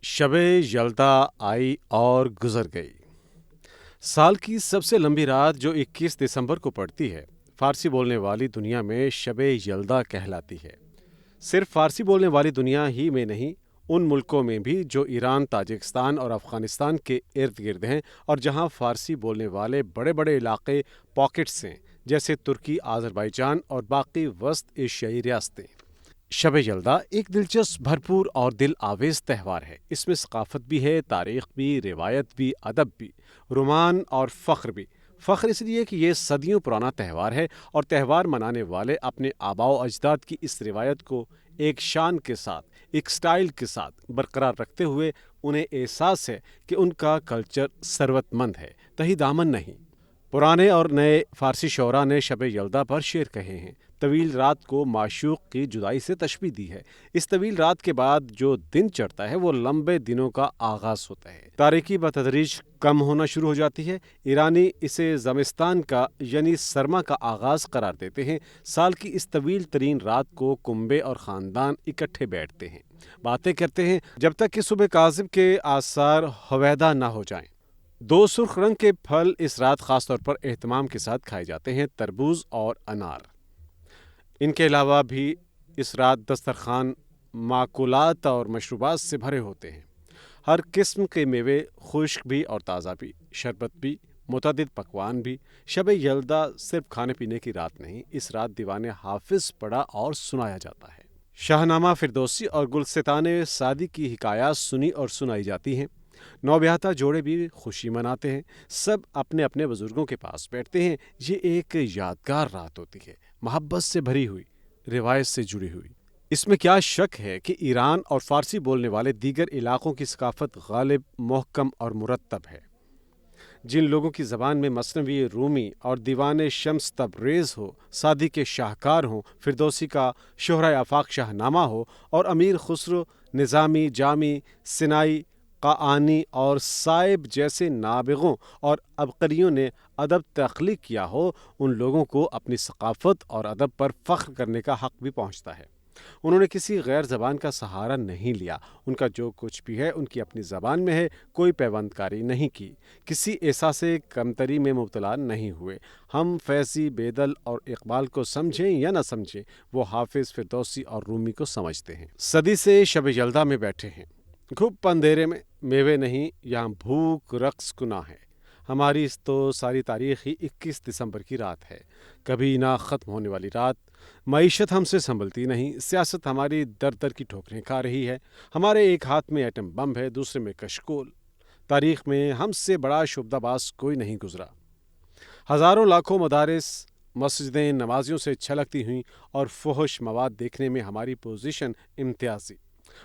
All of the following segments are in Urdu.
شب یلدا آئی اور گزر گئی۔ سال کی سب سے لمبی رات جو 21 دسمبر کو پڑتی ہے، فارسی بولنے والی دنیا میں شب یلدا کہلاتی ہے۔ صرف فارسی بولنے والی دنیا ہی میں نہیں، ان ملکوں میں بھی جو ایران، تاجکستان اور افغانستان کے ارد گرد ہیں اور جہاں فارسی بولنے والے بڑے بڑے علاقے پاکٹس ہیں، جیسے ترکی، آذربائیجان اور باقی وسط ایشیائی ریاستیں۔ شب یلدا ایک دلچسپ، بھرپور اور دل آویز تہوار ہے۔ اس میں ثقافت بھی ہے، تاریخ بھی، روایت بھی، ادب بھی، رومان اور فخر بھی۔ فخر اس لیے کہ یہ صدیوں پرانا تہوار ہے اور تہوار منانے والے اپنے آباء و اجداد کی اس روایت کو ایک شان کے ساتھ، ایک سٹائل کے ساتھ برقرار رکھتے ہوئے انہیں احساس ہے کہ ان کا کلچر ثروت مند ہے، تہی دامن نہیں۔ پرانے اور نئے فارسی شعراء نے شب یلدا پر شعر کہے ہیں۔ طویل رات کو معشوق کی جدائی سے تشبیہ دی ہے۔ اس طویل رات کے بعد جو دن چڑھتا ہے وہ لمبے دنوں کا آغاز ہوتا ہے۔ تاریکی بتدریج کم ہونا شروع ہو جاتی ہے۔ ایرانی اسے زمستان کا یعنی سرما کا آغاز قرار دیتے ہیں۔ سال کی اس طویل ترین رات کو کنبے اور خاندان اکٹھے بیٹھتے ہیں، باتیں کرتے ہیں جب تک کہ صبح کاذب کے آثار ہویدا نہ ہو جائیں۔ دو سرخ رنگ کے پھل اس رات خاص طور پر اہتمام کے ساتھ کھائے جاتے ہیں، تربوز اور انار۔ ان کے علاوہ بھی اس رات دسترخوان ماکولات اور مشروبات سے بھرے ہوتے ہیں۔ ہر قسم کے میوے، خشک بھی اور تازہ بھی، شربت بھی، متعدد پکوان بھی۔ شب یلدا صرف کھانے پینے کی رات نہیں، اس رات دیوان حافظ پڑھا اور سنایا جاتا ہے۔ شاہنامہ فردوسی اور گلستان سعدی کی حکایات سنی اور سنائی جاتی ہیں۔ نوبیاہتا جوڑے بھی خوشی مناتے ہیں، سب اپنے اپنے بزرگوں کے پاس بیٹھتے ہیں۔ یہ ایک یادگار رات ہوتی ہے، محبت سے بھری ہوئی، روایت سے جڑی ہوئی۔ اس میں کیا شک ہے کہ ایران اور فارسی بولنے والے دیگر علاقوں کی ثقافت غالب، محکم اور مرتب ہے۔ جن لوگوں کی زبان میں مثنوی رومی اور دیوان شمس تبریز ہو، سعدی کے شاہکار ہوں، فردوسی کا شہرہ آفاق شاہنامہ ہو اور امیر خسرو، نظامی، جامی، سنائی، قاآنی اور صائب جیسے نابغوں اور عبقریوں نے ادب تخلیق کیا ہو، ان لوگوں کو اپنی ثقافت اور ادب پر فخر کرنے کا حق بھی پہنچتا ہے۔ انہوں نے کسی غیر زبان کا سہارا نہیں لیا، ان کا جو کچھ بھی ہے ان کی اپنی زبان میں ہے، کوئی پیوند کاری نہیں کی، کسی احساس کمتری میں مبتلا نہیں ہوئے۔ ہم فیضی، بیدل اور اقبال کو سمجھیں یا نہ سمجھیں، وہ حافظ، فردوسی اور رومی کو سمجھتے ہیں۔ صدی سے شب یلدا میں بیٹھے ہیں، گھپ اندھیرے میں، میوے نہیں، یہاں بھوک رقص گناہ ہے۔ ہماری تو ساری تاریخ ہی 21 دسمبر کی رات ہے، کبھی نہ ختم ہونے والی رات۔ معیشت ہم سے سنبھلتی نہیں، سیاست ہماری در در کی ٹھوکریں کھا رہی ہے۔ ہمارے ایک ہاتھ میں ایٹم بم ہے، دوسرے میں کشکول۔ تاریخ میں ہم سے بڑا شعبدہ باز کوئی نہیں گزرا۔ ہزاروں لاکھوں مدارس، مسجدیں نمازیوں سے چھلکتی ہوئیں اور فحش مواد دیکھنے میں ہماری پوزیشن امتیازی،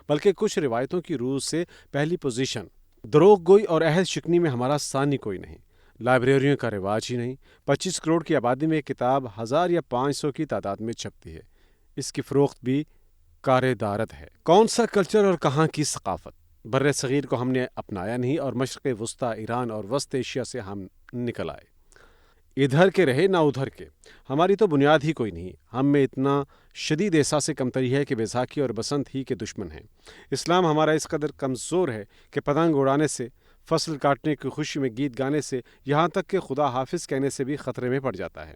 بلکہ کچھ روایتوں کی روح سے پہلی پوزیشن۔ دروغ گوئی اور عہد شکنی میں ہمارا ثانی کوئی نہیں۔ لائبریریوں کا رواج ہی نہیں۔ 25 کروڑ کی آبادی میں کتاب 1000 یا 500 کی تعداد میں چھپتی ہے، اس کی فروخت بھی کار دارت ہے۔ کون سا کلچر اور کہاں کی ثقافت؟ بر صغیر کو ہم نے اپنایا نہیں اور مشرق وسطیٰ، ایران اور وسط ایشیا سے ہم نکل آئے، ادھر کے رہے نہ ادھر کے۔ ہماری تو بنیاد ہی کوئی نہیں۔ ہم میں اتنا شدید احساس کمتری ہے کہ بیساکھی اور بسنت ہی کے دشمن ہیں۔ اسلام ہمارا اس قدر کمزور ہے کہ پتنگ اڑانے سے، فصل کاٹنے کی خوشی میں گیت گانے سے، یہاں تک کہ خدا حافظ کہنے سے بھی خطرے میں پڑ جاتا ہے۔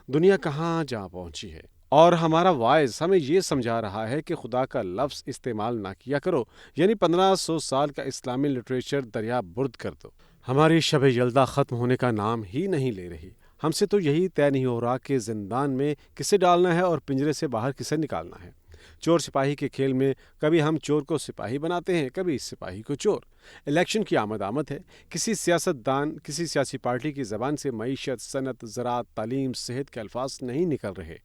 دنیا کہاں جا پہنچی ہے، اور ہمارا وائز ہمیں یہ سمجھا رہا ہے کہ خدا کا لفظ استعمال نہ کیا کرو، یعنی 1500 سال کا اسلامی لٹریچر دریا برد کر دو۔ ہماری شب یلدا ختم ہونے کا نام ہی نہیں لے رہی۔ ہم سے تو یہی طے نہیں ہو رہا کہ زندان میں کسے ڈالنا ہے اور پنجرے سے باہر کسے نکالنا ہے۔ چور سپاہی کے کھیل میں کبھی ہم چور کو سپاہی بناتے ہیں، کبھی سپاہی کو چور۔ الیکشن کی آمد ہے، کسی سیاست دان، کسی سیاسی پارٹی کی زبان سے معیشت، صنعت، زراعت، تعلیم، صحت کے الفاظ نہیں نکل رہے،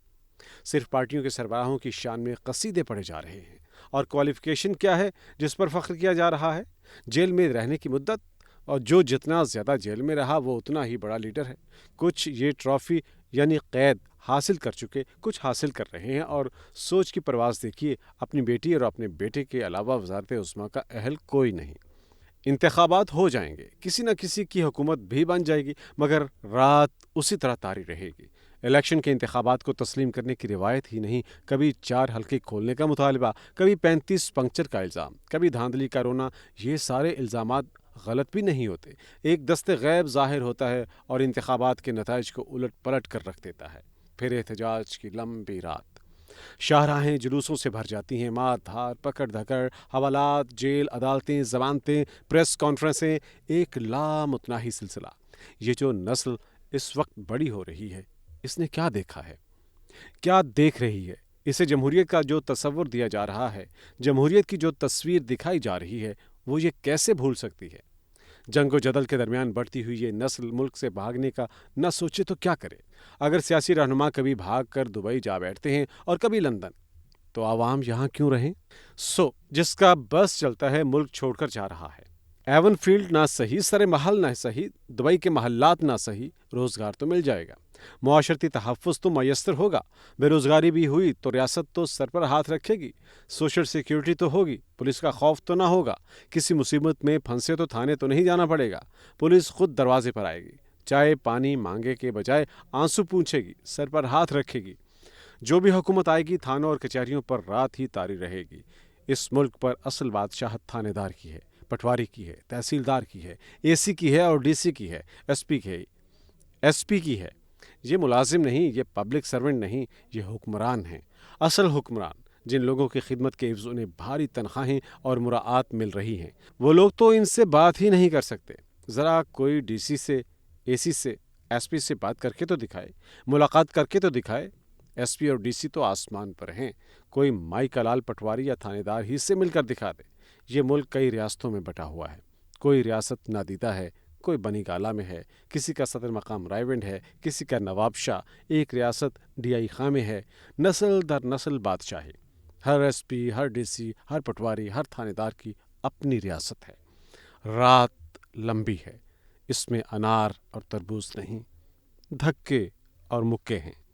صرف پارٹیوں کے سربراہوں کی شان میں قصیدے پڑھے جا رہے ہیں۔ اور کوالیفیکیشن کیا ہے جس پر فخر کیا جا رہا ہے؟ جیل میں رہنے کی مدت، اور جو جتنا زیادہ جیل میں رہا وہ اتنا ہی بڑا لیڈر ہے۔ کچھ یہ ٹرافی یعنی قید حاصل کر چکے، کچھ حاصل کر رہے ہیں، اور سوچ کی پرواز دیکھیے، اپنی بیٹی اور اپنے بیٹے کے علاوہ وزارت عظمیٰ کا اہل کوئی نہیں۔ انتخابات ہو جائیں گے، کسی نہ کسی کی حکومت بھی بن جائے گی، مگر رات اسی طرح طاری رہے گی۔ الیکشن کے انتخابات کو تسلیم کرنے کی روایت ہی نہیں، کبھی 4 حلقے کھولنے کا مطالبہ، کبھی 35 پنکچر کا الزام، کبھی دھاندلی کا رونا، یہ سارے الزامات غلط بھی نہیں ہوتے۔ ایک دست غیب ظاہر ہوتا ہے اور انتخابات کے نتائج کو الٹ پلٹ کر رکھ دیتا ہے۔ پھر احتجاج کی لمبی رات، شاہراہیں جلوسوں سے بھر جاتی ہیں، مار دھار، پکڑ دھکڑ، حوالات، جیل، عدالتیں، ضمانتیں، پریس کانفرنسیں، ایک لامتناہی سلسلہ۔ یہ جو نسل اس وقت بڑی ہو رہی ہے، اس نے کیا دیکھا ہے، کیا دیکھ رہی ہے؟ اسے جمہوریت کا جو تصور دیا جا رہا ہے، جمہوریت کی جو تصویر دکھائی جا رہی ہے، وہ یہ کیسے بھول سکتی ہے؟ جنگ و جدل کے درمیان بڑھتی ہوئی یہ نسل ملک سے بھاگنے کا نہ سوچے تو کیا کرے؟ اگر سیاسی رہنما کبھی بھاگ کر دبئی جا بیٹھتے ہیں اور کبھی لندن، تو عوام یہاں کیوں رہیں؟ جس کا بس چلتا ہے ملک چھوڑ کر جا رہا ہے۔ ایون فیلڈ نہ صحیح، سر محل نہ صحیح، دبئی کے محلات نہ صحیح، روزگار تو مل جائے گا، معاشرتی تحفظ تو میسر ہوگا، بے روزگاری بھی ہوئی تو ریاست تو سر پر ہاتھ رکھے گی، سوشل سیکیورٹی تو ہوگی، پولیس کا خوف تو نہ ہوگا، کسی مصیبت میں پھنسے تو تھانے تو نہیں جانا پڑے گا، پولیس خود دروازے پر آئے گی، چائے پانی مانگے کے بجائے آنسو پوچھے گی، سر پر ہاتھ رکھے گی۔ جو بھی حکومت آئے گی تھانوں اور کچہریوں پر رات ہی طاری رہے گی۔ اس ملک پر اصل بادشاہت تھانے دار کی ہے، پٹواری کی ہے، تحصیلدار کی ہے، اے سی کی ہے اور ڈی سی کی ہے، ایس پی کی ہے۔ یہ ملازم نہیں، یہ پبلک سرونٹ نہیں، یہ حکمران ہیں، اصل حکمران، جن لوگوں کی خدمت کے عوض انہیں بھاری تنخواہیں اور مراعات مل رہی ہیں۔ وہ لوگ تو ان سے بات ہی نہیں کر سکتے۔ ذرا کوئی ڈی سی سے، اے سی سے، ایس پی سے بات کر کے تو دکھائے، ملاقات کر کے تو دکھائے۔ ایس پی اور ڈی سی تو آسمان پر ہیں، کوئی مائی کا لال پٹواری یا تھانے دار ہی سے مل کر دکھا دے۔ یہ ملک کئی ریاستوں میں بٹا ہوا ہے، کوئی ریاست نادیدہ ہے، کوئی بنی گالہ میں ہے، کسی کا صدر مقام رائے ونڈ ہے، کسی کا نواب شاہ، ایک ریاست ڈی آئی خاں میں ہے، نسل در نسل بادشاہی، ہر ایس پی، ہر ڈی سی، ہر پٹواری، ہر تھانے دار کی اپنی ریاست ہے۔ رات لمبی ہے، اس میں انار اور تربوز نہیں، دھکے اور مکے ہیں۔